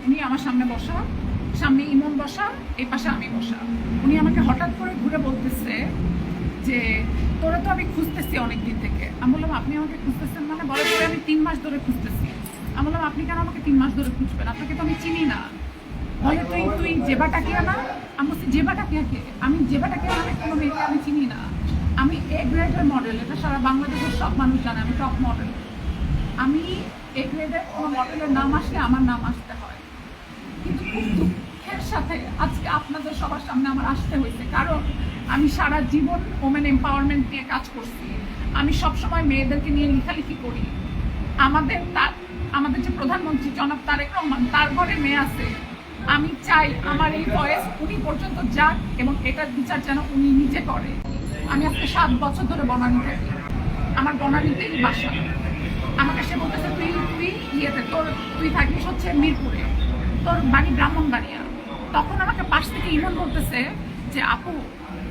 উনি আমার সামনে বসা, সামনে ইমন বসা, এই পাশে আমি বসা। উনি আমাকে হঠাৎ করে ঘুরে বলতেছে যে তোরা তো আমি খুঁজতেছি অনেকদিন থেকে। আমি বললাম আপনি আমাকে খুঁজতেছেন মানে? বলে পরে আমি 3 মাস ধরে খুঁজতেছি। আমি বললাম আপনি কেন আমাকে 3 মাস ধরে খুঁজবেন? আপনাকে তো আমি চিনি না। বলে তুই জেবা টাকিয়া না? আমি বলছি জেবা টাকিয়াকে? আমি জেবা টাকিয়া নামে কোনো মেয়েকে আমি চিনি না। আমি এ গ্রেডের মডেল, এটা সারা বাংলাদেশের সব মানুষ জানে আমি টপ মডেল। আমি এ গ্রেডের কোনো মডেলের নাম আসলে আমার নাম আসতে হয়, কিন্তু খুব দুঃখের সাথে আজকে আপনাদের সবার সামনে আমার আসতে হয়েছে। কারণ আমি সারা জীবন ওমেন এম্পাওয়ারমেন্ট নিয়ে কাজ করছি। আমি সবসময় মেয়েদেরকে নিয়ে লেখালেখি করি। আমাদের যে প্রধানমন্ত্রী জনাব তারেক রহমান, তার ঘরে মেয়ে আছে। আমি চাই আমার এই ভয়েস উনি পর্যন্ত যাক এবং এটার বিচার যেন উনি নিজে করে। আমি আজকে 7 বছর ধরে বনানী থাকি, আমার বনানীতেই বাসা। আমাকে সে বলতেছে তুই ইয়েতে তুই থাকিস হচ্ছে মিরপুরে, তোর বাড়ি ব্রাহ্মণবাড়িয়া। তখন আমাকে পাশ থেকে ইমন বলতেছে যে আপু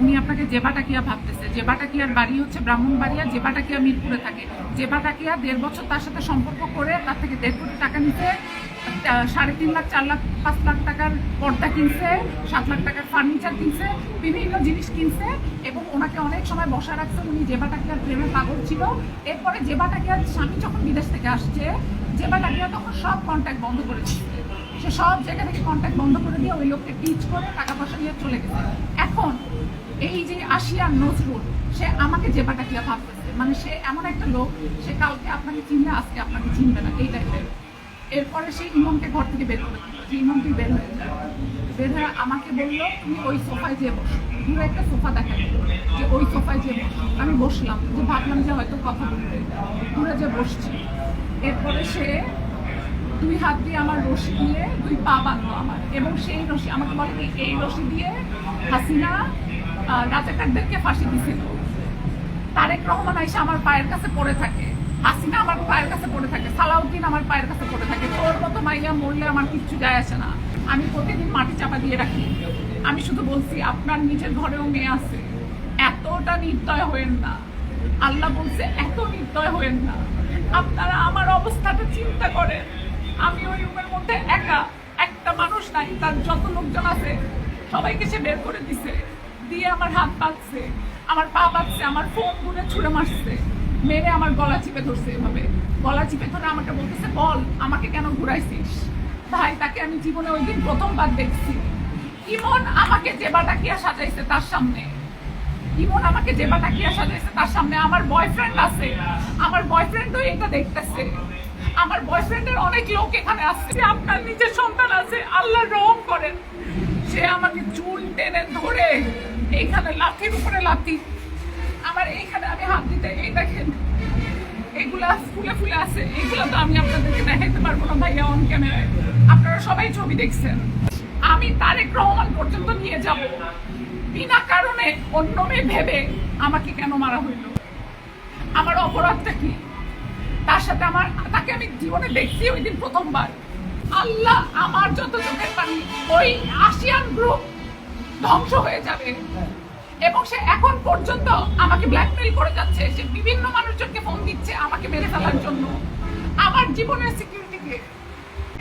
উনি আপনাকে জেবাটাকিয়া ভাবতেছে। জেবাটাকিয়ার বাড়ি হচ্ছে ব্রাহ্মণবাড়িয়া, জেবাটাকিয়া মিরপুরে থাকে। জেবাটাকিয়া 1.5 বছর তার সাথে সম্পর্ক করে তার থেকে 1.5 কোটি টাকা নিতে, 3.5 লাখ 4 লাখ 5 লাখ টাকার পর্দা কিনছে, 7 লাখ টাকার ফার্নিচার কিনছে, বিভিন্ন জিনিস কিনছে এবং ওনাকে অনেক সময় বসা রাখছে। উনি জেবাটাকিয়ার প্রেমে পাগল ছিল। এরপরে জেবাটাকিয়ার স্বামী যখন বিদেশ থেকে আসছে, জেবাটাকিয়া তখন সব কন্ট্যাক্ট বন্ধ করে দিচ্ছে। সে সব জায়গা থেকে কন্ট্যাক্ট বন্ধ করে দিয়ে ওই লোককে টিচ করে টাকা পয়সা নিয়ে চলে গেছে। এখন এই যে আশিয়ার নজরুল, সে আমাকে জেবাটাকিয়া ভাবতেছে। মানে সে এমন একটা লোক, সে কালকে আপনাকে চিনলে আজকে আপনাকে চিনবে না, এই টাইপের। এরপরে সে ইমনকে ঘর থেকে বের করে দিল, যে ইমন তুই বের হয়ে যায়। বের হয়ে আমাকে বললো তুমি ওই সোফায় যেয়ে বসো। পুরো একটা সোফা দেখা গেল যে ওই সোফায় যেয়ে বসো। আমি বসলাম, যে ভাবলাম যে হয়তো কথা বলবে, দূরে যে বসছি। এরপরে সে 2 হাত দিয়ে আমার রশি দিয়ে 2 পা বাঁধলো আমার, এবং সেই রশি আমাকে বলে কি এই রশি দিয়ে হাসিনা রাজাকারদেরকে ফাঁসি দিছিল। তারেক রহমান আইসা আমার পায়ের কাছে পড়ে থাকে, হাসিনা আমার পায়ের কাছে পড়ে থাকে, সালাউদ্দিন আমার পায়ের কাছে পড়ে থাকে। তোর মতো মাইয়া মরলে আমার কিচ্ছু যায় আসে না। আমি প্রতিদিন মাটি চাপা দিয়ে রাখি। আমি শুধু বলছি আপনার নিজের ঘরেও মেয়ে আছে, এতটা নির্দয় হয়েন না। আল্লাহ বলছে এত নির্দয় হয়েন না। আপনারা আমার অবস্থাটা চিন্তা করেন। আমি ওই রুমের মধ্যে একা, একটা মানুষ নাই, তার যত লোকজন আছে সবাইকে সে বের করে দিছে, দিয়ে আমার হাত বাঁধছে, আমার পা বাঁধছে, আমার ফোন গুনে ছুঁড়ে মারছে, মেরে আমার গলা চিপে ধরছে। এভাবে গলা চিপে ধরে আমাকে বলতেছে বল আমাকে কেন ঘুরাইছিস। ভাই তাকে আমি জীবনে ওই দিন প্রথমবার দেখছি। ইমন আমাকে জেবাটাকিয়া সাজাইছে তার সামনে, ইমন আমাকে জেবাটাকিয়া সাজাইছে তার সামনে। আমার বয়ফ্রেন্ড আছে, আমার বয়ফ্রেন্ডও এটা দেখতেছে। আমার বয়ফ্রেন্ডের অনেক লোক এখানে আসছে। আপনার নিজের সন্তান আছে, আল্লাহ রহম করেন। সে আমাকে চুল টেনে ধরে এইখানে লাঠির উপরে লাঠি, আমার এইখানে আমি হাত দিতে, এই দেখেন এগুলা ফুলে ফুলে আছে। এগুলো তো আমি আপনাদেরকে দেখাইতে পারবো না ভাইয়া অন ক্যামেরায়, আপনারা সবাই ছবি দেখছেন। আমি তারেক রহমান পর্যন্ত নিয়ে যাব, বিনা কারণে অন্য মেয়ে ভেবে আমাকে কেন মারা হইল? আমার অপরাধটা কি? তার সাথে তাকে আমি জীবনে দেখছি ওই দিন প্রথমবার। আল্লাহ আমার যত চোখের পানি, ওই আশিয়ান গ্রুপ ধ্বংস হয়ে যাবে। এবং সে এখন পর্যন্ত আমাকে ব্ল্যাকমেইল করে যাচ্ছে। সে বিভিন্ন মানুষজনকে ফোন দিচ্ছে আমাকে মেরে ফেলার জন্য, আমার জীবনের সিকিউরিটিকে।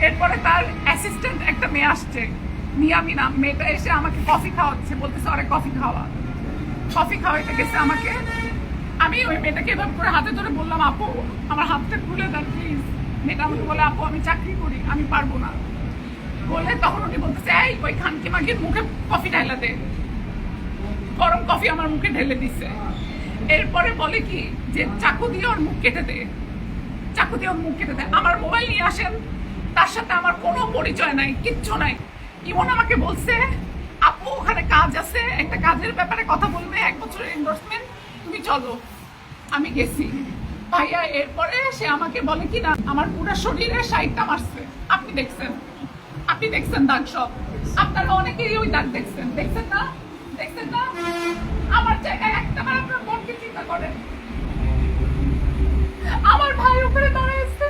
এরপরে তার অ্যাসিস্ট্যান্ট একটা মেয়ে আসছে, মিয়ামিনা, মেয়েটা এসে আমাকে কফি খাওয়াচ্ছে, বলতেছে আরে কফি খাওয়াইতে গেছে আমাকে। আমি ওই মেয়েটাকে এভাবে করে হাতে ধরে বললাম আপু আমার হাতটা খুলে দেন প্লিজ। মেয়েটা আমাকে বলে আপু আমি চাকরি করি, আমি পারবো না বলে। তখন উনি বলতেছে এই ওই খানকি মাগির মুখে কফি ঢাইলা দে। গরম কফি আমার মুখে ঢেলে দিচ্ছে। এরপরে বলে কি যে চাকু দিয়ে ওর মুখ কেটে দে, চাকু দিয়ে ওর মুখ কেটে দে। আমার মোবাইল নিয়ে আসেন, তার সাথে আমার কোনো পরিচয় নাই, কিচ্ছু নাই। ইমন আমাকে বলছে আপু ওখানে কাজ আছে, একটা কাজের ব্যাপারে কথা বলবে, 1 বছরের এন্ডোর্সমেন্ট, তুমি চলো। আমি গেছি ভাইয়া। এরপরে সে আমাকে বলে কি না আমার পুরো শরীরে 60টা মারছে। আপনি দেখছেন দাগ সব, আপনারা অনেকেই ওই দাগ দেখছেন না? আমার জায়গায় একটা বার আপনার মনকে চিন্তা করেন। আমার ভাই উপরে দাঁড়াইছে,